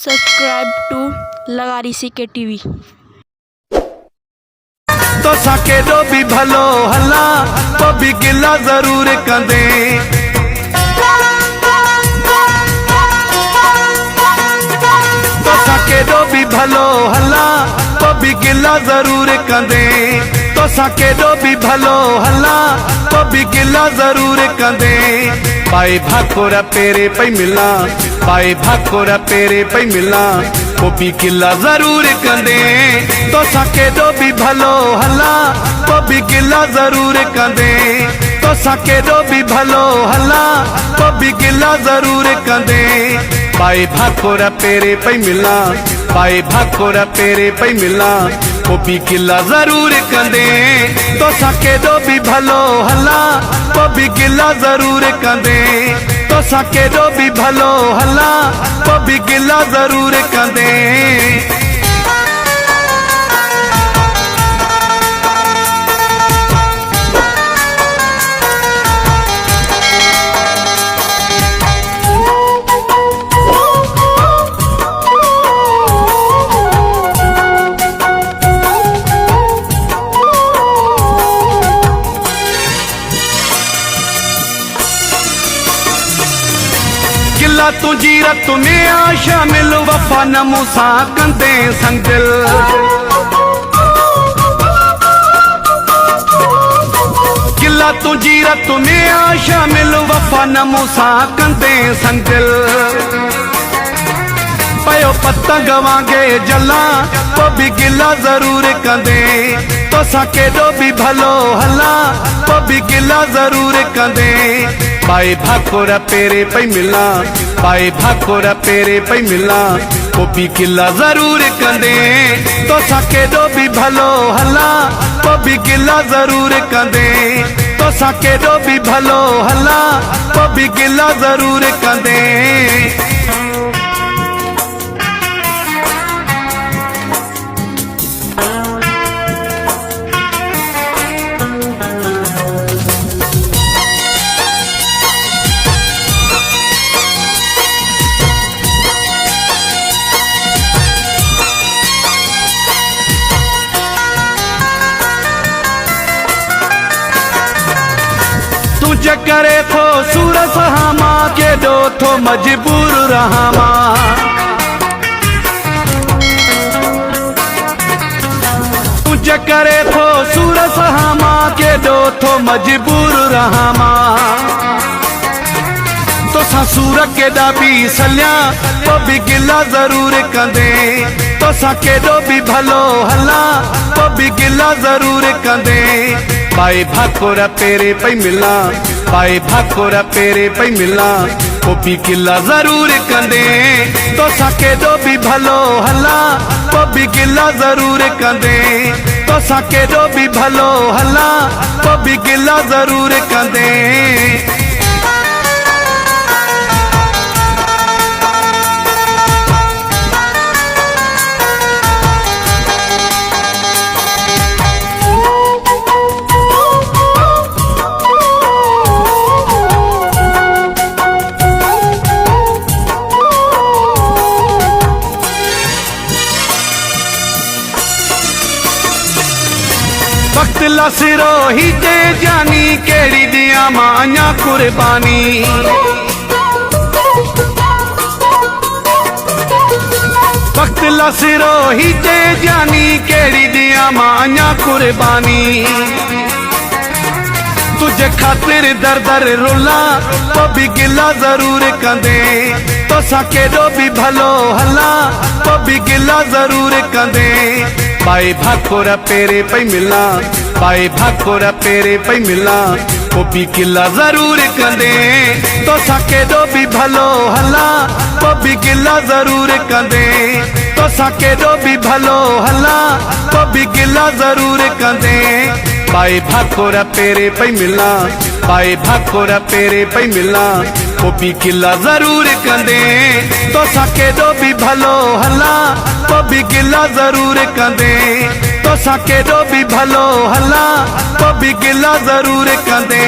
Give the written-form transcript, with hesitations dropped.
Subscribe to लगारी सीके TV. तो साके जो भी भलो हला तो भी गिला जरूर कंदे। तो साके जो भी भलो हला तो भी गिला जरूर कंदे। तो साके जो भी भलो हला तो भी गिला जरूर कंदे। पाए भाकोरा पेरे पे मिला, पाए भाकोरा पेरे पे मिला वो भी गिला जरूर कंदे। तो साके जो भी भलो हला तो भी गिला जरूर कंदे। तो साके जो भी भलो हला तो भी गिला जरूर कंदे। पाए भाकोरा पेरे पे मिला, पाए भाकोरा पेरे पे मिला वो भी गिला जरूर कंदे। तो साके जो भी भलो हला तो भी गिला जरूर कंदे। तो साके जो भी भलो हला तो भी गिला जरूर कंदे। गिला तुझी रत में आ शामिल वफा न मूसा कंदे संग दिल। गिला तुझी रत में आ शामिल वफा न मूसा कंदे संग दिल। पयो पतंग वांगे जला तो भी गिला जरूर कंदे। तो साके जो भी भलो हला तो भी गिला जरूर कंदे। पाए भाकोरा पेरे पे मिला, पाए भाकोरा पेरे पे मिला वो भी गिला जरूर कंदे। तो साके जो भी भलो हला तो भी गिला जरूर कंदे। तो साके जो भी भलो हला तो भी गिला जरूर कंदे। तुझे करे थो सूरस हामा के दो थो मजबूर रहामा। तुझे करे थो सूरस हामा के दो थो मजबूर रहामा। तो सूर के दाबी सलिया तो भी गिला जरूर कंदे। तो साके जो भी भलो हला तो भी गिला जरूर कंदे। पाए भाकोरा पेरे पे मिला, पाए भाकोरा पेरे पे मिला वो भी गिला जरूर कंदे। तो साके जो भी भलो हला तो भी गिला जरूर कंदे। तो साके जो भी भलो हला तो भी गिला जरूर कंदे। वक्त लसिरो ही ते जानी केड़ी दिया माया कुर्बानी। वक्त लसिरो ही ते जानी केड़ी दिया माया कुर्बानी। तुझे खातिर दर दर रुला तो भी गिला जरूर कंदे। तो साके जो भी भलो हला तो भी गिला जरूर कंदे। पाए भाकोरा पेरे पे मिला, पाए भाकोरा पेरे पे मिला वो भी गिला जरूर कंदे। तो साके जो भी भलो हला तो भी गिला जरूर कंदे। तो साके जो भी भलो हला तो भी गिला जरूर कंदे। पाए भाकोरा पेरे पे मिला, पाए भाकोरा पेरे पे मिला वो भी गिला जरूर कंदे। तो साके जो भी भलो हला तो भी गिला जरूर कंदे। तो साके जो भी भलो हला तो भी गिला जरूर कंदे।